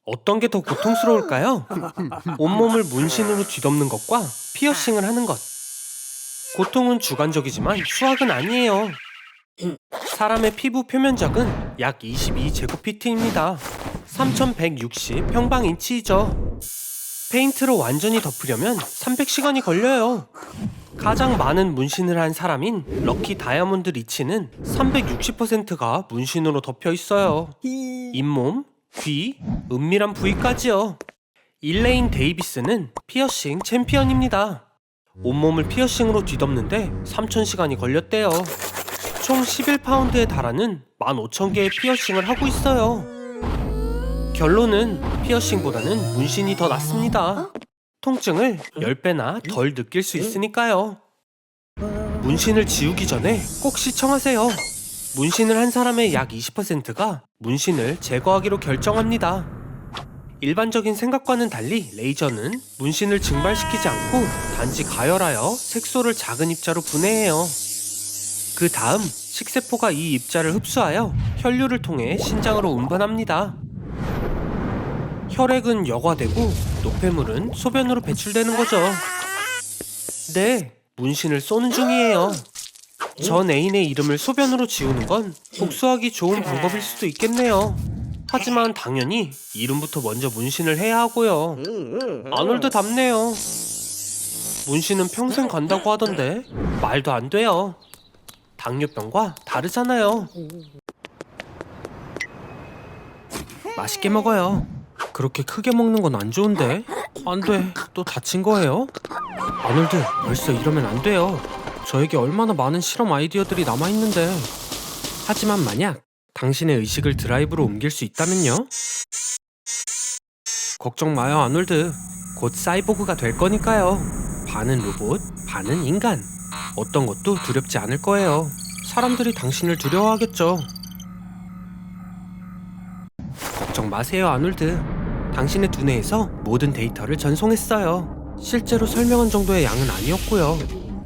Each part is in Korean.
어떤 게 더 고통스러울까요? 온몸을 문신으로 뒤덮는 것과 피어싱을 하는 것. 고통은 주관적이지만 수학은 아니에요. 사람의 피부 표면적은 약 22제곱피트입니다. 3160 평방인치이죠. 페인트로 완전히 덮으려면 300시간이 걸려요. 가장 많은 문신을 한 사람인 럭키 다이아몬드 리치는 360%가 문신으로 덮여 있어요. 잇몸, 귀, 은밀한 부위까지요. 일레인 데이비스는 피어싱 챔피언입니다. 온몸을 피어싱으로 뒤덮는데 3000시간이 걸렸대요. 총 11파운드에 달하는 15,000개의 피어싱을 하고 있어요. 결론은 피어싱보다는 문신이 더 낫습니다. 통증을 10배나 덜 느낄 수 있으니까요. 문신을 지우기 전에 꼭 시청하세요. 문신을 한 사람의 약 20%가 문신을 제거하기로 결정합니다. 일반적인 생각과는 달리 레이저는 문신을 증발시키지 않고 단지 가열하여 색소를 작은 입자로 분해해요. 그 다음 식세포가 이 입자를 흡수하여 혈류를 통해 신장으로 운반합니다. 혈액은 여과되고 노폐물은 소변으로 배출되는 거죠. 네, 문신을 쏘는 중이에요. 전 애인의 이름을 소변으로 지우는 건 복수하기 좋은 방법일 수도 있겠네요. 하지만 당연히 이름부터 먼저 문신을 해야 하고요. 아놀드답네요. 문신은 평생 간다고 하던데 말도 안 돼요. 당뇨병과 다르잖아요. 맛있게 먹어요. 그렇게 크게 먹는 건 안 좋은데? 안 돼. 또 다친 거예요? 아놀드, 벌써 이러면 안 돼요. 저에게 얼마나 많은 실험 아이디어들이 남아있는데. 하지만 만약 당신의 의식을 드라이브로 옮길 수 있다면요? 걱정 마요, 아놀드. 곧 사이보그가 될 거니까요. 반은 로봇, 반은 인간. 어떤 것도 두렵지 않을 거예요. 사람들이 당신을 두려워하겠죠. 걱정 마세요, 아놀드. 당신의 두뇌에서 모든 데이터를 전송했어요. 실제로 설명한 정도의 양은 아니었고요.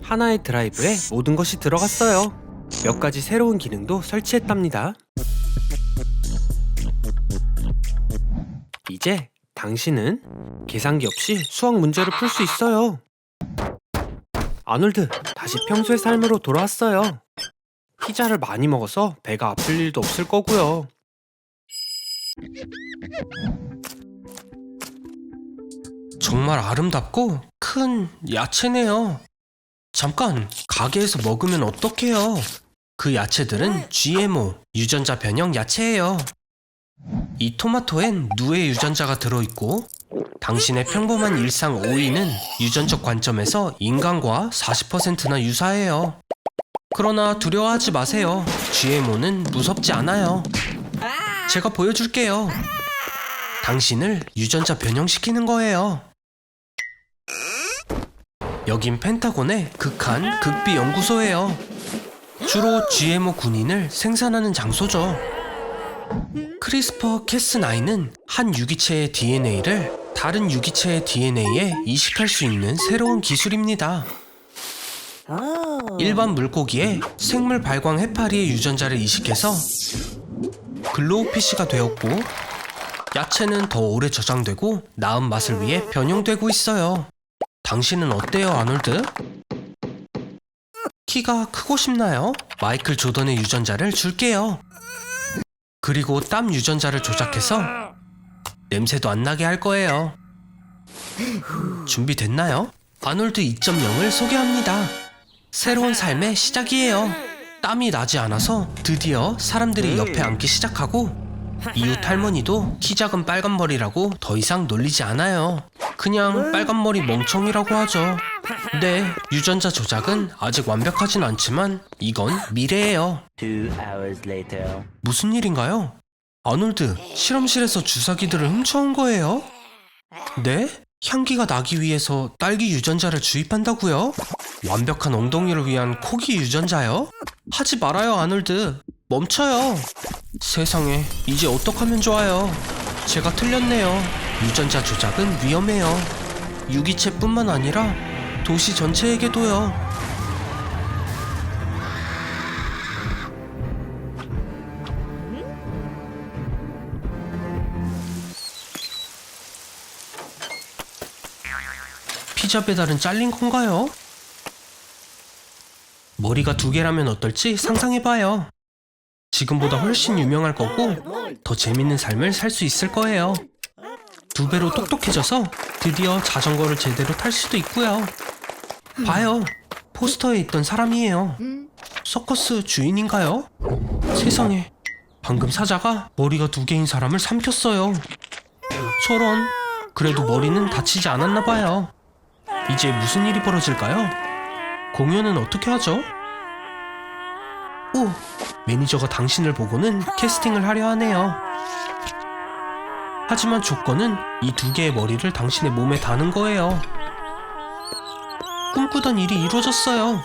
하나의 드라이브에 모든 것이 들어갔어요. 몇 가지 새로운 기능도 설치했답니다. 이제 당신은 계산기 없이 수학 문제를 풀 수 있어요. 아놀드, 다시 평소의 삶으로 돌아왔어요. 피자를 많이 먹어서 배가 아플 일도 없을 거고요. 정말 아름답고 큰 야채네요. 잠깐, 가게에서 먹으면 어떡해요? 그 야채들은 GMO, 유전자 변형 야채예요. 이 토마토엔 누의 유전자가 들어있고 당신의 평범한 일상 오이는 유전적 관점에서 인간과 40%나 유사해요. 그러나 두려워하지 마세요. GMO는 무섭지 않아요. 제가 보여줄게요. 당신을 유전자 변형시키는 거예요. 여긴 펜타곤의 극한 극비 연구소예요. 주로 GMO 군인을 생산하는 장소죠. 크리스퍼 캐스9은 한 유기체의 DNA를 다른 유기체의 DNA에 이식할 수 있는 새로운 기술입니다. 일반 물고기에 생물 발광 해파리의 유전자를 이식해서 글로우피쉬가 되었고, 야채는 더 오래 저장되고 나은 맛을 위해 변형되고 있어요. 당신은 어때요, 아놀드? 키가 크고 싶나요? 마이클 조던의 유전자를 줄게요. 그리고 땀 유전자를 조작해서 냄새도 안 나게 할 거예요. 준비됐나요? 아놀드 2.0을 소개합니다. 새로운 삶의 시작이에요. 땀이 나지 않아서 드디어 사람들이 옆에 앉기 시작하고, 이웃 할머니도 키 작은 빨간 머리라고 더 이상 놀리지 않아요. 그냥 빨간 머리 멍청이라고 하죠. 네, 유전자 조작은 아직 완벽하진 않지만 이건 미래예요. 2 hours later. 무슨 일인가요? 아놀드, 실험실에서 주사기들을 훔쳐온 거예요? 네? 향기가 나기 위해서 딸기 유전자를 주입한다고요? 완벽한 엉덩이를 위한 코기 유전자요? 하지 말아요, 아놀드. 멈춰요. 세상에, 이제 어떡하면 좋아요. 제가 틀렸네요. 유전자 조작은 위험해요. 유기체뿐만 아니라 도시 전체에게도요. 피자 배달은 잘린 건가요? 머리가 2개라면 어떨지 상상해봐요. 지금보다 훨씬 유명할 거고 더 재밌는 삶을 살 수 있을 거예요. 2배로 똑똑해져서 드디어 자전거를 제대로 탈 수도 있고요. 봐요. 포스터에 있던 사람이에요. 서커스 주인인가요? 세상에, 방금 사자가 머리가 2개인 사람을 삼켰어요. 저런, 그래도 머리는 다치지 않았나 봐요. 이제 무슨 일이 벌어질까요? 공연은 어떻게 하죠? 오, 매니저가 당신을 보고는 캐스팅을 하려 하네요. 하지만 조건은 이 2개의 머리를 당신의 몸에 다는 거예요. 꿈꾸던 일이 이루어졌어요.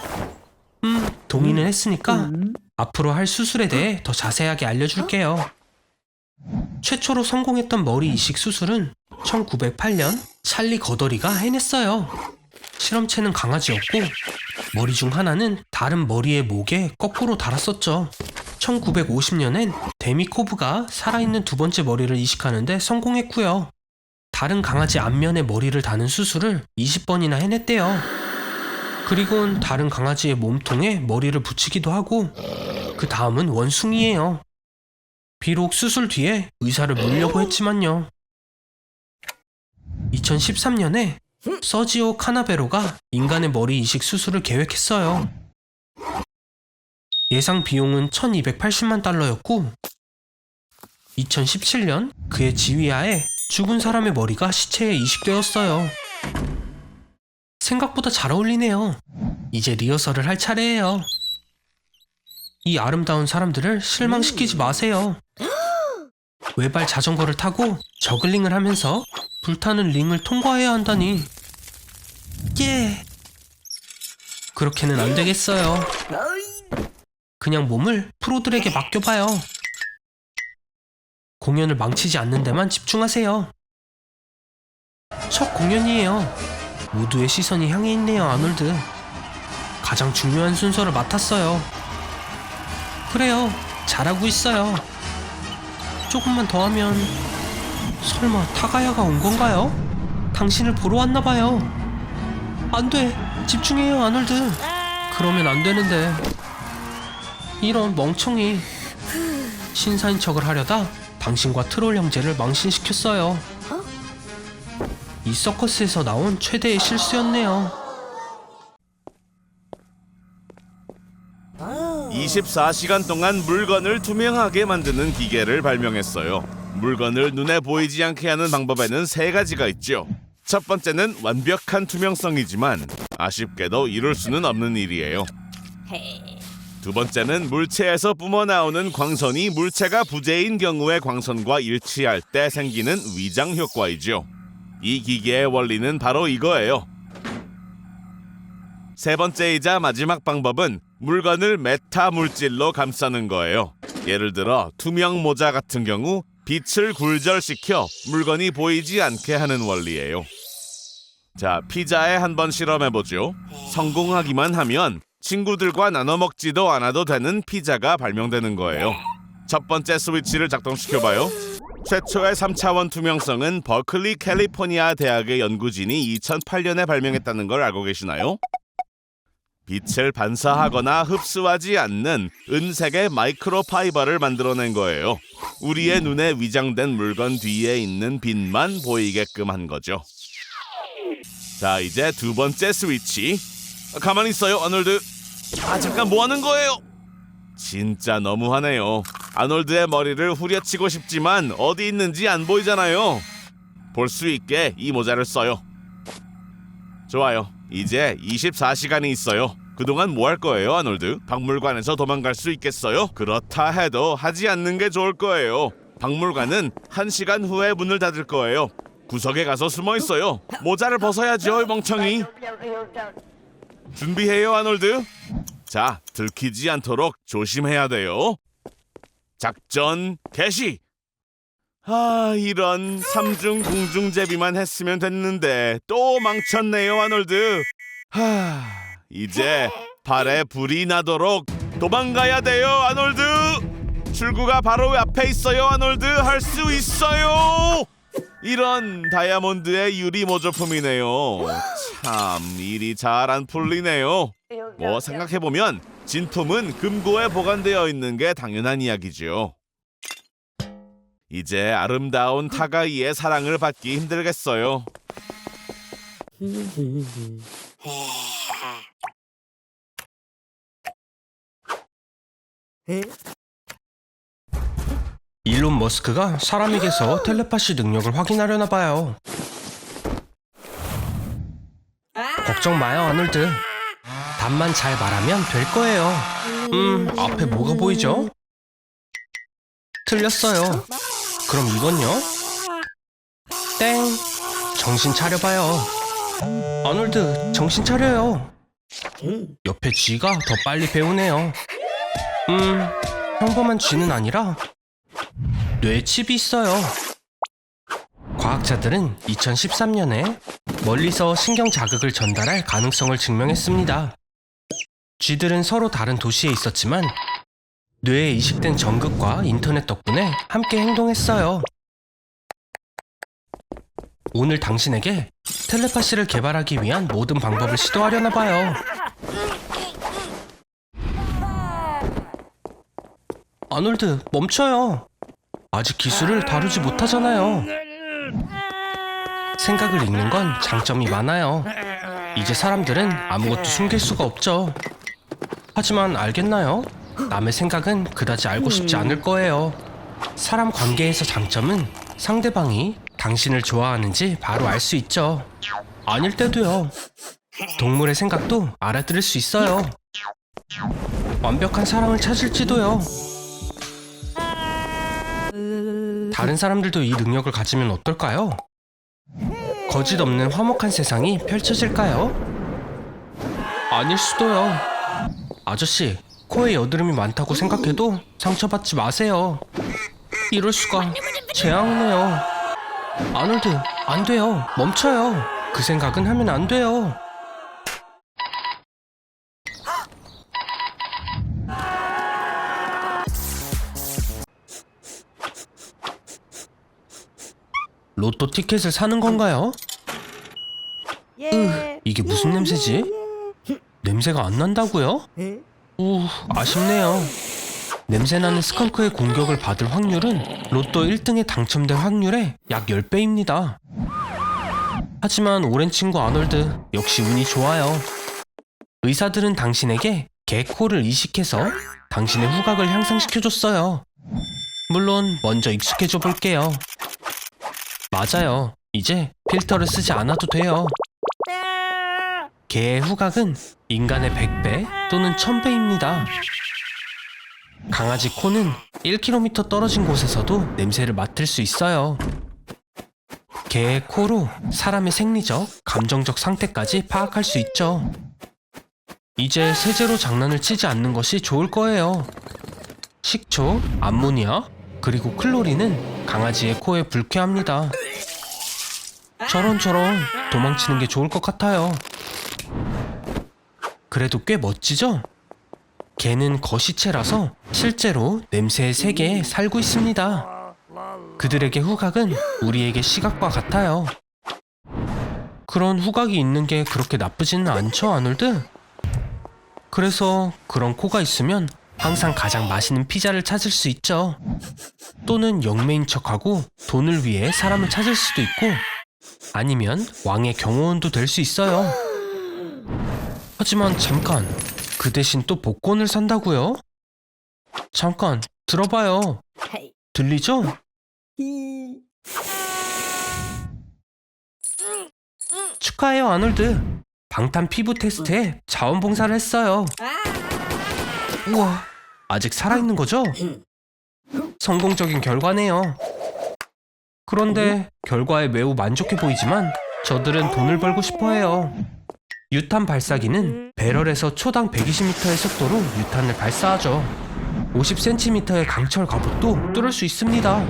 동의는 했으니까 앞으로 할 수술에 대해 더 자세하게 알려줄게요. 최초로 성공했던 머리 이식 수술은 1908년 찰리 거더리가 해냈어요. 실험체는 강아지였고 머리 중 하나는 다른 머리의 목에 거꾸로 달았었죠. 1950년엔 데미 코브가 살아있는 2번째 머리를 이식하는데 성공했고요. 다른 강아지 앞면에 머리를 다는 수술을 20번이나 해냈대요. 그리고는 다른 강아지의 몸통에 머리를 붙이기도 하고 그 다음은 원숭이예요. 비록 수술 뒤에 의사를 물려고 했지만요. 2013년에 서지오 카나베로가 인간의 머리 이식 수술을 계획했어요. 예상 비용은 1280만 달러였고 2017년 그의 지휘하에 죽은 사람의 머리가 시체에 이식되었어요. 생각보다 잘 어울리네요. 이제 리허설을 할 차례예요. 이 아름다운 사람들을 실망시키지 마세요. 외발 자전거를 타고 저글링을 하면서 불타는 링을 통과해야 한다니. 예. 그렇게는 안 되겠어요. 그냥 몸을 프로들에게 맡겨봐요. 공연을 망치지 않는 데만 집중하세요. 첫 공연이에요. 모두의 시선이 향해 있네요, 아놀드. 가장 중요한 순서를 맡았어요. 그래요, 잘하고 있어요. 조금만 더 하면... 설마 타가야가 온 건가요? 당신을 보러 왔나 봐요. 안 돼, 집중해요, 아놀드. 그러면 안 되는데. 이런 멍청이. 신사인 척을 하려다 당신과 트롤 형제를 망신시켰어요. 이 서커스에서 나온 최대의 실수였네요. 24시간 동안 물건을 투명하게 만드는 기계를 발명했어요. 물건을 눈에 보이지 않게 하는 방법에는 3가지가 있죠. 첫 번째는 완벽한 투명성이지만 아쉽게도 이룰 수는 없는 일이에요. 두 번째는 물체에서 뿜어나오는 광선이 물체가 부재인 경우의 광선과 일치할 때 생기는 위장 효과이죠. 이 기계의 원리는 바로 이거예요. 세 번째이자 마지막 방법은 물건을 메타 물질로 감싸는 거예요. 예를 들어 투명 모자 같은 경우 빛을 굴절시켜 물건이 보이지 않게 하는 원리예요. 자, 피자에 한번 실험해보죠. 성공하기만 하면 친구들과 나눠 먹지도 않아도 되는 피자가 발명되는 거예요. 첫 번째 스위치를 작동시켜봐요. 최초의 3차원 투명성은 버클리 캘리포니아 대학의 연구진이 2008년에 발명했다는 걸 알고 계시나요? 빛을 반사하거나 흡수하지 않는 은색의 마이크로파이버를 만들어낸 거예요. 우리의 눈에 위장된 물건 뒤에 있는 빛만 보이게끔 한 거죠. 자, 이제 두 번째 스위치. 가만히 있어요, 아놀드. 잠깐 뭐 하는 거예요? 진짜 너무하네요. 아놀드의 머리를 후려치고 싶지만 어디 있는지 안 보이잖아요. 볼 수 있게 이 모자를 써요. 좋아요. 이제 24시간이 있어요. 그동안 뭐 할 거예요, 아놀드? 박물관에서 도망갈 수 있겠어요? 그렇다 해도 하지 않는 게 좋을 거예요. 박물관은 1시간 후에 문을 닫을 거예요. 구석에 가서 숨어 있어요. 모자를 벗어야죠, 멍청이. 준비해요, 아놀드. 자, 들키지 않도록 조심해야 돼요. 작전 개시. 이런 삼중 공중제비만 했으면 됐는데 또 망쳤네요, 아놀드. 이제 발에 불이 나도록 도망가야 돼요, 아놀드. 출구가 바로 앞에 있어요, 아놀드. 할 수 있어요. 이런 다이아몬드의 유리 모조품이네요. 참 일이 잘 안 풀리네요. 뭐 생각해보면 진품은 금고에 보관되어 있는 게 당연한 이야기죠. 이제 아름다운 타가이의 사랑을 받기 힘들겠어요. 일론 머스크가 사람에게서 텔레파시 능력을 확인하려나 봐요. 걱정 마요, 아놀드. 답만 잘 말하면 될 거예요. 앞에 뭐가 보이죠? 틀렸어요. 그럼 이건요? 땡. 정신 차려봐요. 아놀드, 정신 차려요. 옆에 쥐가 더 빨리 배우네요. 평범한 쥐는 아니라 뇌에 칩이 있어요. 과학자들은 2013년에 멀리서 신경 자극을 전달할 가능성을 증명했습니다. 쥐들은 서로 다른 도시에 있었지만 뇌에 이식된 전극과 인터넷 덕분에 함께 행동했어요. 오늘 당신에게 텔레파시를 개발하기 위한 모든 방법을 시도하려나 봐요. 아놀드, 멈춰요. 아직 기술을 다루지 못하잖아요. 생각을 읽는 건 장점이 많아요. 이제 사람들은 아무것도 숨길 수가 없죠. 하지만 알겠나요? 남의 생각은 그다지 알고 싶지 않을 거예요. 사람 관계에서 장점은 상대방이 당신을 좋아하는지 바로 알 수 있죠. 아닐 때도요. 동물의 생각도 알아들을 수 있어요. 완벽한 사랑을 찾을지도요. 다른 사람들도 이 능력을 가지면 어떨까요? 거짓 없는 화목한 세상이 펼쳐질까요? 아닐 수도요. 아저씨, 코에 여드름이 많다고 생각해도 상처받지 마세요. 이럴 수가. 재앙이네요. 아놀드, 안 돼요. 멈춰요. 그 생각은 하면 안 돼요. 로또 티켓을 사는 건가요? 이게 무슨 냄새지? 냄새가 안 난다고요? 아쉽네요. 냄새나는 스컹크의 공격을 받을 확률은 로또 1등에 당첨될 확률의 약 10배입니다. 하지만 오랜 친구 아놀드, 역시 운이 좋아요. 의사들은 당신에게 개 코를 이식해서 당신의 후각을 향상시켜줬어요. 물론 먼저 익숙해져 볼게요. 맞아요. 이제 필터를 쓰지 않아도 돼요. 개의 후각은 인간의 100배 또는 1000배입니다. 강아지 코는 1km 떨어진 곳에서도 냄새를 맡을 수 있어요. 개의 코로 사람의 생리적, 감정적 상태까지 파악할 수 있죠. 이제 세제로 장난을 치지 않는 것이 좋을 거예요. 식초, 암모니아, 그리고 클로린은 강아지의 코에 불쾌합니다. 저런 도망치는 게 좋을 것 같아요. 그래도 꽤 멋지죠? 개는 거시체라서 실제로 냄새의 세계에 살고 있습니다. 그들에게 후각은 우리에게 시각과 같아요. 그런 후각이 있는 게 그렇게 나쁘지는 않죠, 아놀드? 그래서 그런 코가 있으면 항상 가장 맛있는 피자를 찾을 수 있죠. 또는 영매인 척하고 돈을 위해 사람을 찾을 수도 있고, 아니면 왕의 경호원도 될 수 있어요. 하지만 잠깐, 그 대신 또 복권을 산다고요? 잠깐, 들어봐요. 들리죠? 축하해요, 아놀드. 방탄 피부 테스트에 자원봉사를 했어요. 우와, 아직 살아있는 거죠? 성공적인 결과네요. 그런데 결과에 매우 만족해 보이지만 저들은 돈을 벌고 싶어해요. 유탄 발사기는 배럴에서 초당 120m의 속도로 유탄을 발사하죠. 50cm의 강철 갑옷도 뚫을 수 있습니다.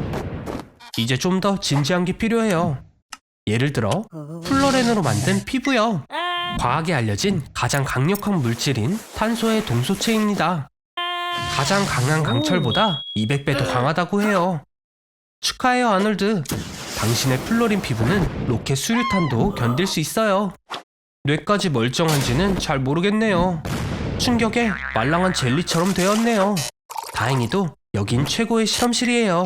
이제 좀 더 진지한 게 필요해요. 예를 들어 플로렌으로 만든 피부요. 과학에 알려진 가장 강력한 물질인 탄소의 동소체입니다. 가장 강한 강철보다 200배 더 강하다고 해요. 축하해요, 아놀드. 당신의 플로린 피부는 로켓 수류탄도 견딜 수 있어요. 뇌까지 멀쩡한지는 잘 모르겠네요. 충격에 말랑한 젤리처럼 되었네요. 다행히도 여긴 최고의 실험실이에요.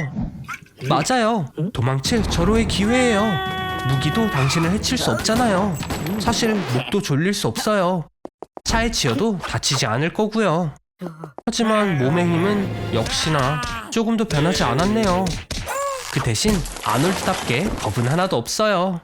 맞아요. 도망칠 절호의 기회예요. 무기도 당신을 해칠 수 없잖아요. 사실 목도 졸릴 수 없어요. 차에 치여도 다치지 않을 거고요. 하지만 몸의 힘은 역시나 조금도 변하지 않았네요. 그 대신 아놀드답게 겁은 하나도 없어요.